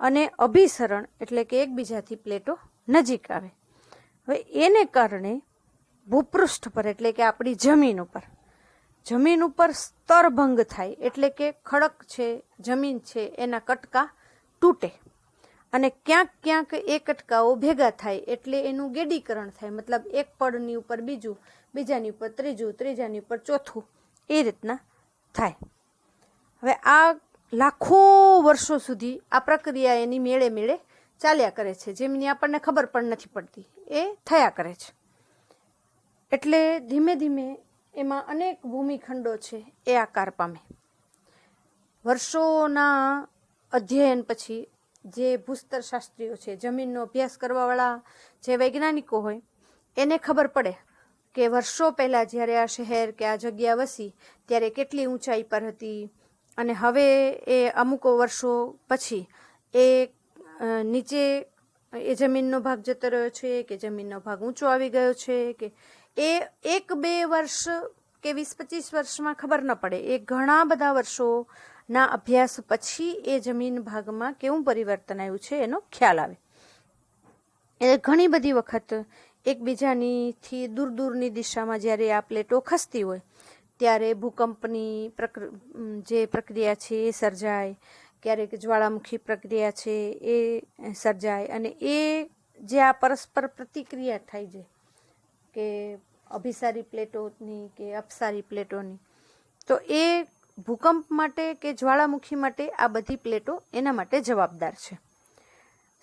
અને અભિસરણ એટલે કે એકબીજાથી પ્લેટો નજીક આવે. હવે એને કારણે ભૂપૃષ્ઠ પર એટલે કે આપણી જમીન ઉપર સ્તરભંગ થાય એટલે કે ખડક છે, જમીન છે એના કટકા તૂટે અને ક્યાંક ક્યાંક એ કટકાઓ ભેગા થાય એટલે એનું ગેડીકરણ થાય. મતલબ એક પડની ઉપર બીજું, બીજાની ઉપર ત્રીજું, ત્રીજાની ઉપર ચોથું, એ રીતના થાય. હવે આ લાખો વર્ષો સુધી આ પ્રક્રિયા એની મેળે ચાલ્યા કરે છે, જેમની આપણને ખબર પણ નથી પડતી, એ થયા કરે છે. એટલે ધીમે ધીમે એમાં અનેક ભૂમિખંડો છે એ આકાર પામે. વર્ષોના અધ્યયન પછી જે ભૂસ્તર શાસ્ત્રીઓ છે, જમીનનો અભ્યાસ કરવાવાળા જે વૈજ્ઞાનિકો હોય એને ખબર પડે કે વર્ષો પહેલાં જ્યારે આ શહેર કે આ જગ્યા વસી ત્યારે કેટલી ઊંચાઈ પર હતી અને હવે એ અમુક વર્ષો પછી એ નીચે એ જમીનનો ભાગ જતો રહ્યો છે કે જમીનનો ભાગ ઊંચો આવી ગયો છે કે એ 1-2 વર્ષ કે 20-25 વર્ષમાં ખબર ન પડે. એ ઘણા બધા વર્ષોના અભ્યાસ પછી એ જમીન ભાગમાં કેવું પરિવર્તન આવ્યું છે એનો ખ્યાલ આવે. એ ઘણી બધી વખત એકબીજાનીથી દૂર દૂરની દિશામાં જ્યારે આ પ્લેટો ખસતી હોય ત્યારે ભૂકંપની જે પ્રક્રિયા છે એ સર્જાય, ક્યારેક જ્વાળામુખી પ્રક્રિયા છે એ સર્જાય અને એ જે આ પરસ્પર પ્રતિક્રિયા થાય છે કે અભિસારી પ્લેટોની કે અપસારી પ્લેટોની, તો એ ભૂકંપ માટે કે જ્વાળામુખી માટે આ બધી પ્લેટો એના માટે જવાબદાર છે.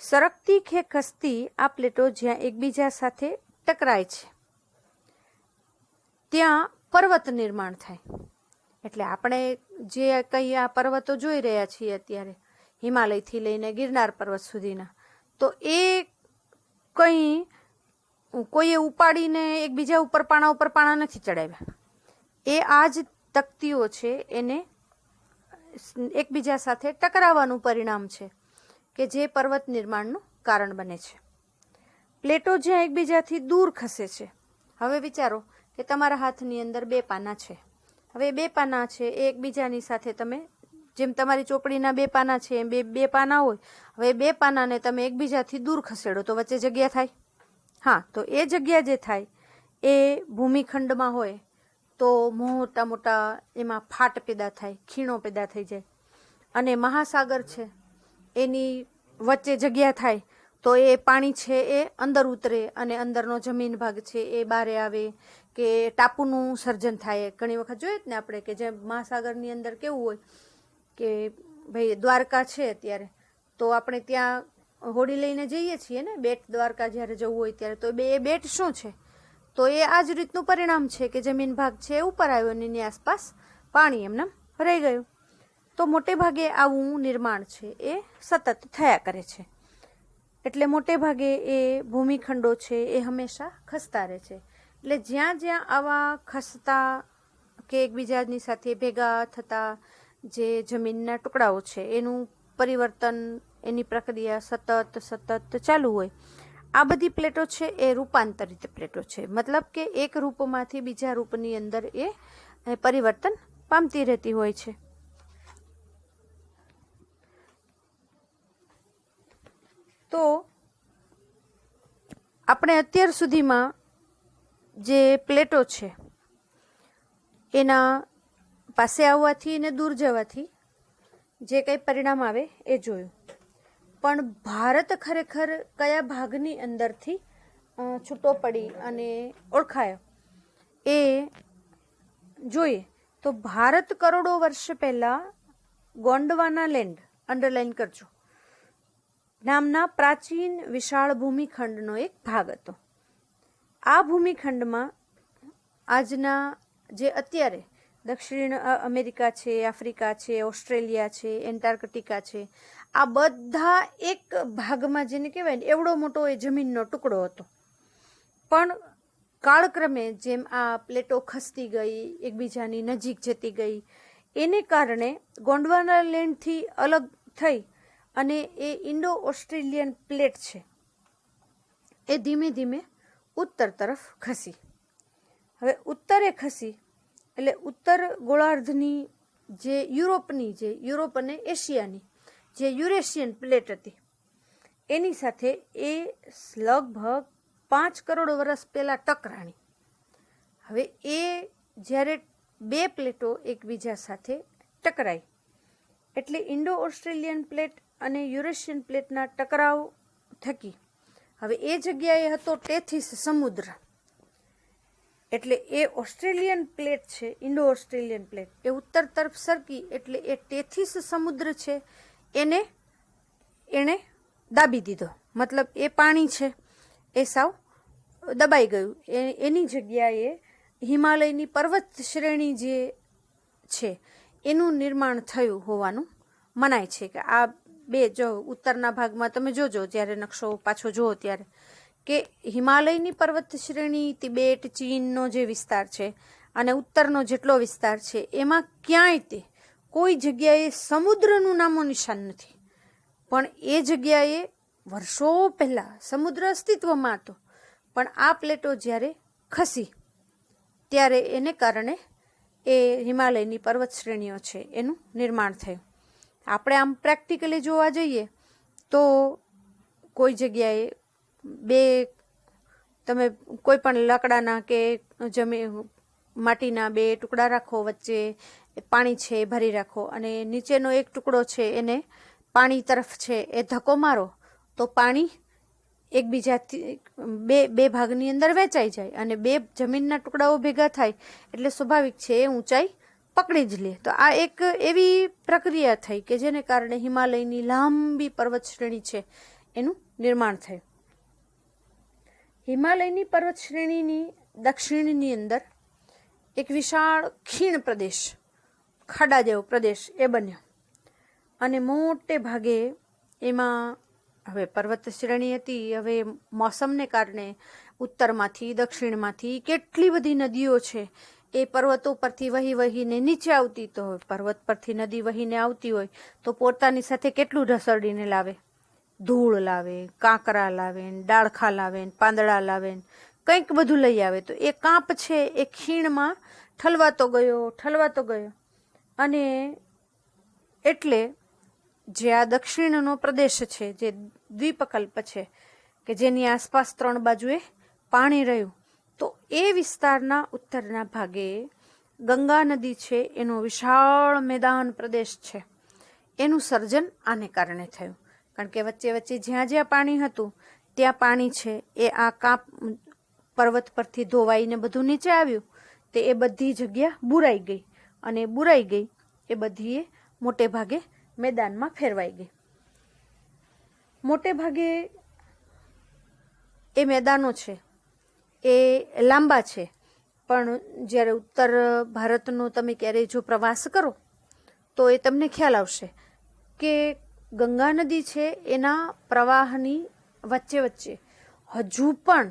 સરકતી કે ખસતી આ પ્લેટો જ્યાં એકબીજા સાથે ટકરાય છે ત્યાં પર્વત નિર્માણ થાય. એટલે આપણે જે કંઈ આ પર્વતો જોઈ રહ્યા છીએ અત્યારે, હિમાલયથી લઈને ગિરનાર પર્વત સુધીના, તો એ કંઈ કોઈએ ઉપાડીને એકબીજા ઉપર પાણા નથી ચડાવ્યા. એ આ જ તકતીઓ છે એને એકબીજા સાથે ટકરાવાનું પરિણામ છે કે જે પર્વત નિર્માણનું કારણ બને છે. પ્લેટો જ્યાં એકબીજાથી દૂર ખસે છે. હવે વિચારો કે તમારા હાથની અંદર 2 પાના છે. હવે 2 પાના છે એ એકબીજાની સાથે, તમે જેમ તમારી ચોપડીના 2 પાના છે એમ બે પાના હોય. હવે 2 પાનાને તમે એકબીજાથી દૂર ખસેડો તો વચ્ચે જગ્યા થાય. હા, તો એ જગ્યા જે થાય એ ભૂમિખંડમાં હોય તો મોટા મોટા એમાં ફાટ પેદા થાય, ખીણો પેદા થઈ જાય. અને મહાસાગર છે એની વચ્ચે જગ્યા થાય તો એ પાણી છે એ અંદર ઉતરે અને અંદરનો જમીન ભાગ છે એ બહાર આવે કે ટાપુનું સર્જન થાય. ઘણી વખત જોઈએ જ ને આપણે કે જે મહાસાગરની અંદર કેવું હોય કે ભાઈ દ્વારકા છે અત્યારે, તો આપણે ત્યાં હોડી લઈને જઈએ છીએ ને, બેટ દ્વારકા જ્યારે જવું હોય ત્યારે, તો એ બેટ શું છે? તો એ આ જ રીતનું પરિણામ છે કે જમીન ભાગ છે એ ઉપર આવ્યો અને એની આસપાસ પાણી એમને રહી ગયું. તો મોટે ભાગે આવું નિર્માણ છે એ સતત થયા કરે છે. એટલે મોટે ભાગે એ ભૂમિખંડો છે એ હંમેશા ખસતા રહે છે. એટલે જ્યાં જ્યાં આવા ખસતા કે એકબીજાની સાથે ભેગા થતા જે જમીનના ટુકડાઓ છે એનું પરિવર્તન, એની પ્રક્રિયા સતત ચાલુ હોય, આ બધી પ્લેટો છે એ રૂપાંતરિત પ્લેટો છે. મતલબ કે એક રૂપમાંથી બીજા રૂપની અંદર એ પરિવર્તન પામતી રહેતી હોય છે. તો આપણે અત્યાર સુધીમાં જે પ્લેટો છે એના પાસે આવવાથી અને દૂર જવાથી જે કંઈ પરિણામ આવે એ જોયું. પણ ભારત ખરેખર કયા ભાગની અંદરથી છૂટો પડી અને ઓળખાયો એ જોઈએ તો ભારત કરોડો વર્ષ પહેલા ગોંડવાના લેન્ડ, અંડરલાઈન કરજો, નામના પ્રાચીન વિશાળ ભૂમિખંડનો એક ભાગ હતો. આ ભૂમિખંડમાં આજના જે અત્યારે દક્ષિણ અમેરિકા છે, આફ્રિકા છે, ઓસ્ટ્રેલિયા છે, એન્ટાર્કટિકા છે, આ બધા એક ભાગમાં જેને કહેવાય ને એવડો મોટો એ જમીનનો ટુકડો હતો. પણ કાળક્રમે જેમ આ પ્લેટો ખસતી ગઈ, એકબીજાની નજીક જતી ગઈ, એને કારણે ગોંડવાના લેન્ડથી અલગ થઈ અને એ ઇન્ડો ઓસ્ટ્રેલિયન પ્લેટ છે એ ધીમે ધીમે ઉત્તર તરફ ખસી. હવે ઉત્તરે ખસી એટલે ઉત્તર ગોળાર્ધની જે યુરોપ અને એશિયાની જે યુરેશિયન પ્લેટ હતી એની સાથે એ લગભગ 5 કરોડ વર્ષ પહેલા ટકરાણી. હવે એ જ્યારે 2 પ્લેટો એકબીજા સાથે ટકરાઈ એટલે ઇન્ડો ઓસ્ટ્રેલિયન પ્લેટ અને યુરેશિયન પ્લેટના ટકરાવ થકી હવે એ જગ્યાએ હતો ટેથીસ સમુદ્ર. એટલે એ ઓસ્ટ્રેલિયન પ્લેટ છે, ઇન્ડો ઓસ્ટ્રેલિયન પ્લેટ, એ ઉત્તર તરફ સરકી એટલે એ ટેથીસ સમુદ્ર છે એણે દાબી દીધો. મતલબ એ પાણી છે એ સાવ દબાઈ ગયું. એની જગ્યાએ હિમાલયની પર્વત શ્રેણી જે છે એનું નિર્માણ થયું હોવાનું મનાય છે. કે આ બે, જો ઉત્તરના ભાગમાં તમે જોજો જ્યારે નકશો પાછો જુઓ ત્યારે, કે હિમાલયની પર્વત શ્રેણી, તિબેટ, ચીનનો જે વિસ્તાર છે અને ઉત્તરનો જેટલો વિસ્તાર છે એમાં ક્યાંય તે કોઈ જગ્યાએ સમુદ્રનું નામો નિશાન નથી. પણ એ જગ્યાએ વર્ષો પહેલા સમુદ્ર અસ્તિત્વમાં હતો. પણ આ પ્લેટો જ્યારે ખસી ત્યારે એને કારણે એ હિમાલયની પર્વત શ્રેણીઓ છે એનું નિર્માણ થયું. આપણે આમ પ્રેક્ટિકલી જોવા જઈએ તો કોઈ જગ્યાએ તમે કોઈ પણ લાકડાના કે માટીના 2 ટુકડા રાખો, વચ્ચે પાણી છે એ ભરી રાખો અને નીચેનો એક ટુકડો છે એને પાણી તરફ છે એ ધક્કો મારો તો પાણી એકબીજાથી બે ભાગની અંદર વહેંચાઈ જાય અને 2 જમીનના ટુકડાઓ ભેગા થાય એટલે સ્વાભાવિક છે એ ઊંચાઈ પકડી જ લે. તો આ એક એવી પ્રક્રિયા થઈ કે જેને કારણે હિમાલયની લાંબી પર્વત શ્રેણી છે એનું નિર્માણ થયું. હિમાલયની પર્વત શ્રેણીની દક્ષિણની અંદર એક વિશાળ ખીણ પ્રદેશ, ખાડા જેવો પ્રદેશ એ બન્યો અને મોટે ભાગે એમાં હવે પર્વત શ્રેણી હતી. હવે મોસમને કારણે ઉત્તરમાંથી દક્ષિણમાંથી કેટલી બધી નદીઓ છે એ પર્વતો પરથી વહીને નીચે આવતી. તો પર્વત પરથી નદી વહીને આવતી હોય તો પોતાની સાથે કેટલું ઢસડીને લાવે, ધૂળ લાવે, કાંકરા લાવે, ડાળખા લાવે, પાંદડા લાવે, કંઈક બધું લઈ આવે. તો એ કાંપ છે એ ખીણમાં ઠલવાતો ગયો અને એટલે જે આ દક્ષિણનો પ્રદેશ છે, જે દ્વીપકલ્પ છે કે જેની આસપાસ 3 બાજુએ પાણી રહ્યું, તો એ વિસ્તારના ઉત્તરના ભાગે ગંગા નદી છે એનો વિશાળ મેદાન પ્રદેશ છે. એનું સર્જન આને કારણે થયું, કારણ કે વચ્ચે જ્યાં પાણી હતું ત્યાં પાણી છે એ આ કાંપ પર્વત પરથી ધોવાઈને બધું નીચે આવ્યું. તે એ બધી જગ્યા બુરાઈ ગઈ અને બુરાઈ ગઈ એ બધી મોટે ભાગે મેદાનમાં ફેરવાઈ ગઈ. મોટે ભાગે એ મેદાનો છે એ લાંબા છે, પણ જ્યારે ઉત્તર ભારતનો તમે ક્યારેય જો પ્રવાસ કરો તો એ તમને ખ્યાલ આવશે કે ગંગા નદી છે એના પ્રવાહની વચ્ચે હજુ પણ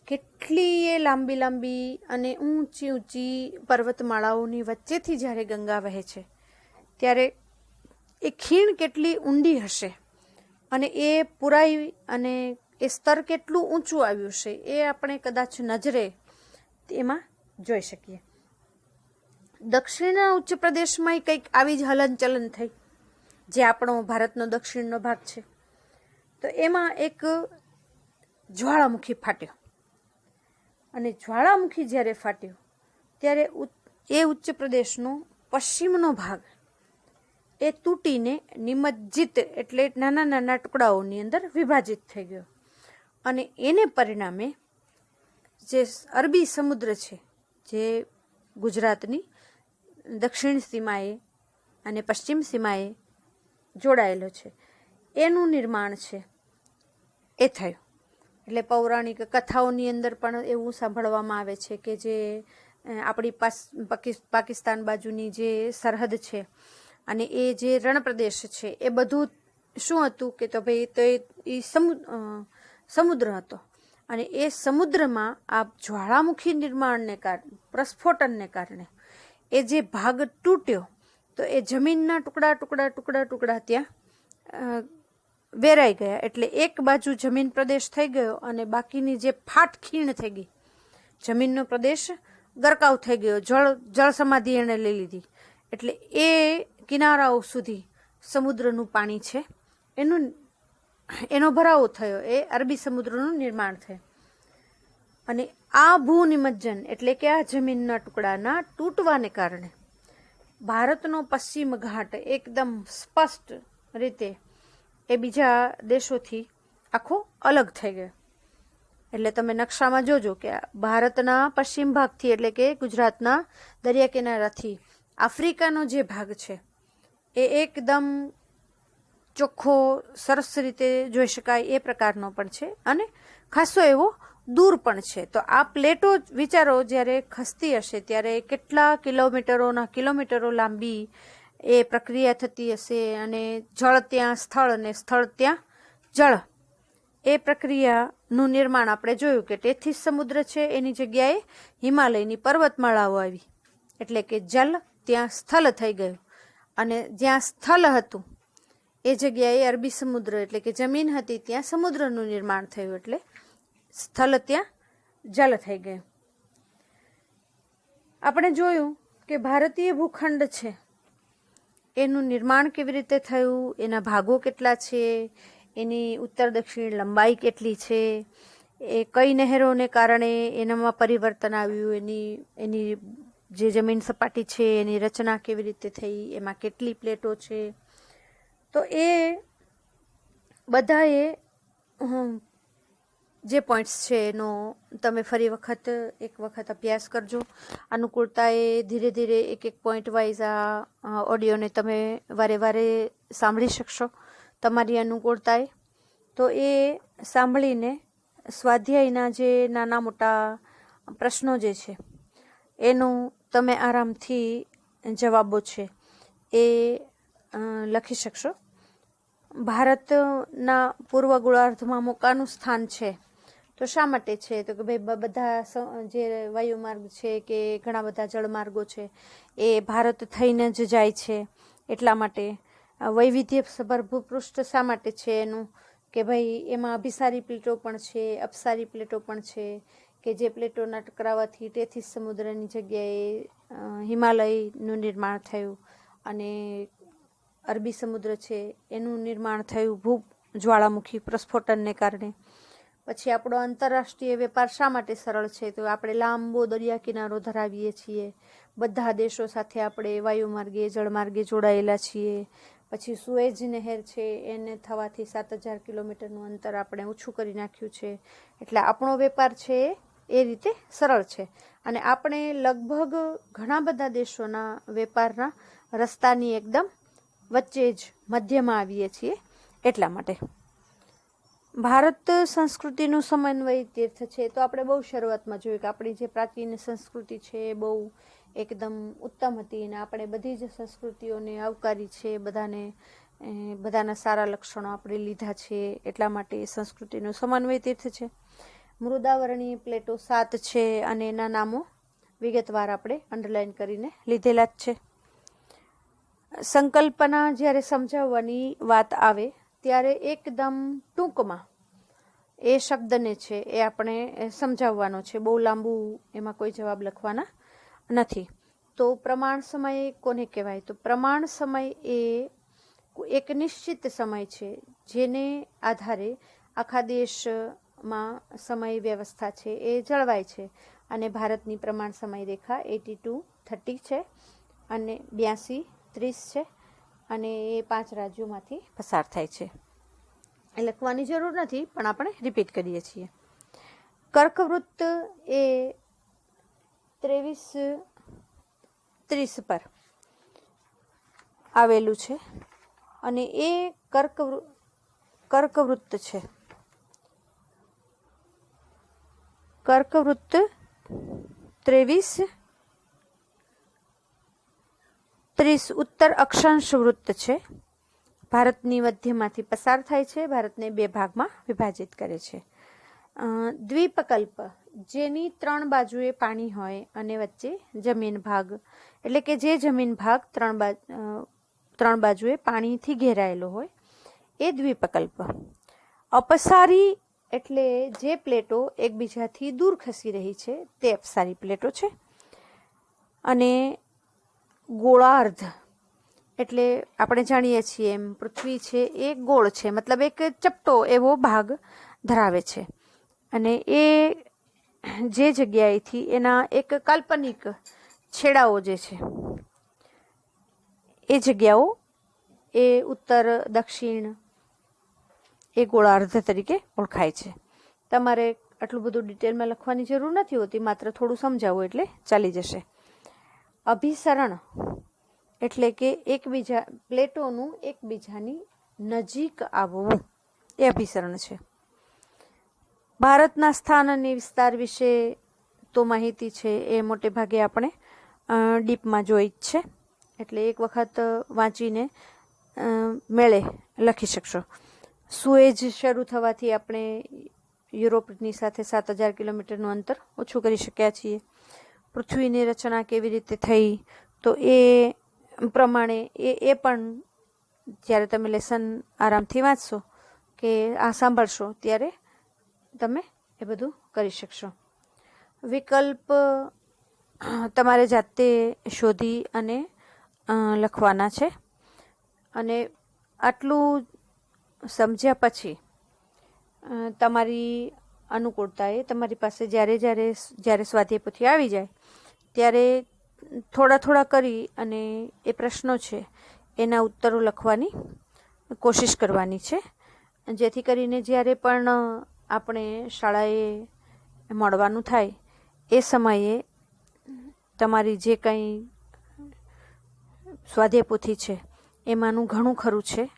કેટલી એ લાંબી અને ઊંચી પર્વતમાળાઓની વચ્ચેથી જ્યારે ગંગા વહે છે ત્યારે એ ખીણ કેટલી ઊંડી હશે અને એ પુરાઈ અને એ સ્તર કેટલું ઊંચું આવ્યું છે એ આપણે કદાચ નજરે એમાં જોઈ શકીએ. દક્ષિણના ઉચ્ચ પ્રદેશમાં કંઈક આવી જ હલનચલન થઈ, જે આપણો ભારતનો દક્ષિણનો ભાગ છે. તો એમાં એક જ્વાળામુખી ફાટ્યો અને જ્વાળામુખી જ્યારે ફાટ્યો ત્યારે એ ઉચ્ચ પ્રદેશનો પશ્ચિમનો ભાગ એ તૂટીને નિમજ્જિત એટલે નાના ટુકડાઓની અંદર વિભાજિત થઈ ગયો અને એને પરિણામે જે અરબી સમુદ્ર છે, જે ગુજરાતની દક્ષિણ સીમાએ અને પશ્ચિમ સીમાએ જોડાયેલો છે, એનું નિર્માણ છે એ થયું. એટલે પૌરાણિક કથાઓની અંદર પણ એવું સાંભળવામાં આવે છે કે જે આપણી પાકિસ્તાન બાજુની જે સરહદ છે અને એ જે રણ પ્રદેશ છે એ બધું શું હતું કે તો ભાઈ તો એ સમુદ્ર હતો અને એ સમુદ્રમાં આ જ્વાળામુખી નિર્માણને કારણે, પ્રસ્ફોટનને કારણે એ જે ભાગ તૂટ્યો તો એ જમીનના ટુકડા ત્યાં વેરાઈ ગયા. એટલે એક બાજુ જમીન પ્રદેશ થઈ ગયો અને બાકીની જે ફાટ ખીણ થઈ ગઈ, જમીનનો પ્રદેશ ગરકાવ થઈ ગયો, જળ સમાધિ એણે લઈ લીધી. એટલે એ કિનારાઓ સુધી સમુદ્રનું પાણી છે એનો ભરાવો થયો, એ અરબી સમુદ્રનું નિર્માણ થયું અને આ ભૂનિમજ્જન એટલે કે આ જમીનના ટુકડાના તૂટવાને કારણે ભારતનો પશ્ચિમ ઘાટ એકદમ સ્પષ્ટ રીતે એ બીજા દેશોથી આખો અલગ થઈ ગયો. એટલે તમે નકશામાં જોજો કે ભારતના પશ્ચિમ ભાગથી એટલે કે ગુજરાતના દરિયા કિનારાથી આફ્રિકાનો જે ભાગ છે એ એકદમ ચોખ્ખો સરસ રીતે જોઈ શકાય એ પ્રકારનો પણ છે અને ખાસો એવો દૂર પણ છે. તો આ પ્લેટો વિચારો જ્યારે ખસતી હશે ત્યારે કેટલા કિલોમીટરો લાંબી એ પ્રક્રિયા થતી હશે અને જળ ત્યાં સ્થળ અને સ્થળ ત્યાં જળ, એ પ્રક્રિયાનું નિર્માણ આપણે જોયું કે તેથી સમુદ્ર છે એની જગ્યાએ હિમાલયની પર્વતમાળાઓ આવી એટલે કે જલ ત્યાં સ્થળ થઈ ગયું અને જ્યાં સ્થળ હતું એ જગ્યાએ અરબી સમુદ્ર એટલે કે જમીન હતી ત્યાં સમુદ્રનું નિર્માણ થયું એટલે સ્થળ ત્યાં જલ થઈ ગયું. આપણે જોયું કે ભારતીય ભૂખંડ છે એનું નિર્માણ કેવી રીતે થયું, એના ભાગો કેટલા છે, એની ઉત્તર દક્ષિણ લંબાઈ કેટલી છે, એ કઈ નહેરોને કારણે એનામાં પરિવર્તન આવ્યું, એની જે જમીન સપાટી છે એની રચના કેવી રીતે થઈ, એમાં કેટલી પ્લેટો છે. તો એ બધાએ જે પોઈન્ટ્સ છે એનો તમે ફરી એક વખત અભ્યાસ કરજો. અનુકૂળતાએ ધીરે ધીરે એક પોઈન્ટ વાઇઝ આ ઓડિયોને તમે વારે સાંભળી શકશો તમારી અનુકૂળતાએ. તો એ સાંભળીને સ્વાધ્યાયના જે નાના મોટા પ્રશ્નો જે છે એનું તમે આરામથી જવાબો છે એ લખી શકશો. ભારતના પૂર્વ ગોળાર્ધમાં મોકાનું સ્થાન છે તો શા માટે છે? તો કે ભાઈ બધા જે વાયુમાર્ગ છે કે ઘણા બધા જળમાર્ગો છે એ ભારત થઈને જ જાય છે એટલા માટે. વૈવિધ્યસભર ભૂપૃષ્ઠ શા માટે છે એનું? કે ભાઈ એમાં અભિસારી પ્લેટો પણ છે, અપસારી પ્લેટો પણ છે કે જે પ્લેટોના ટકરાવાથી તેથી સમુદ્રની જગ્યાએ હિમાલયનું નિર્માણ થયું અને અરબી સમુદ્ર છે એનું નિર્માણ થયું ભૂ જ્વાળામુખી પ્રસ્ફોટનને કારણે. પછી આપણો આંતરરાષ્ટ્રીય વેપાર શા માટે સરળ છે? તો આપણે લાંબો દરિયા કિનારો ધરાવીએ છીએ, બધા દેશો સાથે આપણે વાયુમાર્ગે જળમાર્ગે જોડાયેલા છીએ. પછી સુએજ નહેર છે એને થવાથી 7,000 કિલોમીટરનું અંતર આપણે ઓછું કરી નાખ્યું છે. એટલે આપણો વેપાર છે એ રીતે સરળ છે અને આપણે લગભગ ઘણા બધા દેશોના વેપારના રસ્તાની એકદમ વચ્ચે જ મધ્યમાં આવીએ છીએ એટલા માટે. ભારત સંસ્કૃતિનું સમન્વય તીર્થ છે તો આપણે બહુ શરૂઆતમાં જોયું કે આપણી જે પ્રાચીન સંસ્કૃતિ છે એ બહુ એકદમ ઉત્તમ હતી અને આપણે બધી જ સંસ્કૃતિઓને આવકારી છે, બધાના સારા લક્ષણો આપણે લીધા છે એટલા માટે સંસ્કૃતિનું સમન્વય તીર્થ છે. મૃદાવરણીય પ્લેટો 7 છે અને એના નામો વિગતવાર આપણે અંડરલાઈન કરીને લીધેલા જ છે. સંકલ્પના જ્યારે સમજાવવાની વાત આવે ત્યારે એકદમ ટૂંકમાં એ શબ્દને છે એ આપણે સમજાવવાનો છે, બહુ લાંબુ એમાં કોઈ જવાબ લખવાના નથી. તો પ્રમાણ સમય કોને કહેવાય? તો પ્રમાણ સમય એ એક નિશ્ચિત સમય છે જેને આધારે આખા દેશમાં સમય વ્યવસ્થા છે એ જળવાય છે અને ભારતની પ્રમાણ સમય રેખા 82-30 છે અને 82-30 છે અને એ 5 રાજ્યોમાંથી પસાર થાય છે. એ લખવાની જરૂર નથી પણ આપણે રિપીટ કરીએ છીએ. કર્કવૃત્ત એ 23-30 પર આવેલું છે અને એ કર્કવૃત્ત છે. કર્કવૃત્ત 23-30 ઉત્તર અક્ષાંશ વૃત્ત છે. ભારતની મધ્યમાંથી પસાર થાય છે, ભારતને 2 ભાગમાં વિભાજિત કરે છે. દ્વીપકલ્પ જેની 3 બાજુએ પાણી હોય અને વચ્ચે જમીન ભાગ, એટલે કે જે જમીન ભાગ 3 બાજુએ પાણીથી ઘેરાયેલો હોય એ દ્વીપકલ્પ. અપસારી એટલે જે પ્લેટો એકબીજાથી દૂર ખસી રહી છે તે અપસારી પ્લેટો છે. અને ગોળાર્ધ એટલે આપણે જાણીએ છીએ એમ પૃથ્વી છે એ ગોળ છે, મતલબ એક ચપટો એવો ભાગ ધરાવે છે અને એ જે જગ્યાએથી એના એક કાલ્પનિક છેડાઓ જે છે એ જગ્યાઓ એ ઉત્તર દક્ષિણ એ ગોળાર્ધ તરીકે ઓળખાય છે. તમારે આટલું બધું ડિટેલમાં લખવાની જરૂર નથી હોતી, માત્ર થોડું સમજાવો એટલે ચાલી જશે. અભિસરણ એટલે કે પ્લેટોનું એકબીજાની નજીક આવવું એ અભિસરણ છે. ભારતના સ્થાન અને વિસ્તાર વિશે તો માહિતી છે એ મોટે ભાગે આપણે ડીપમાં જોઈ જ છે એટલે એક વખત વાંચીને મેળે લખી શકશો. સુએજ શરૂ થવાથી આપણે યુરોપની સાથે 7,000 કિલોમીટરનું અંતર ઓછું કરી શક્યા છીએ. પૃથ્વીની રચના કેવી રીતે થઈ તો એ પ્રમાણે એ પણ જ્યારે તમે લેસન આરામથી વાંચશો કે આ સાંભળશો ત્યારે તમે એ બધું કરી શકશો. વિકલ્પ તમારે જાતે શોધી અને લખવાના છે અને આટલું સમજ્યા પછી તમારી અનુકૂળતાએ તમારી પાસે જ્યારે સ્વાધ્યાય પોથી આવી જાય ત્યારે થોડા કરી અને એ પ્રશ્નો છે એના ઉત્તરો લખવાની કોશિશ કરવાની છે, જેથી કરીને જ્યારે પણ આપણે શાળાએ મળવાનું થાય એ સમયે તમારી જે કંઈ સ્વાધ્યાય પોથી છે એમાંનું ઘણું ખરું છે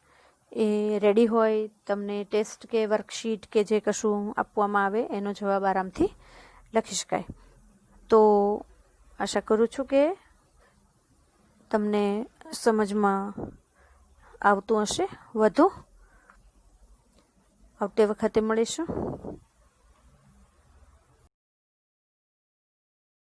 એ રેડી હોય, તમને ટેસ્ટ કે વર્કશીટ કે જે કશું આપવામાં આવે એનો જવાબ આરામથી લખી શકાય. તો આશા કરું છું કે તમને સમજમાં આવતું હશે. વધુ આવતી વખતે મળીશું.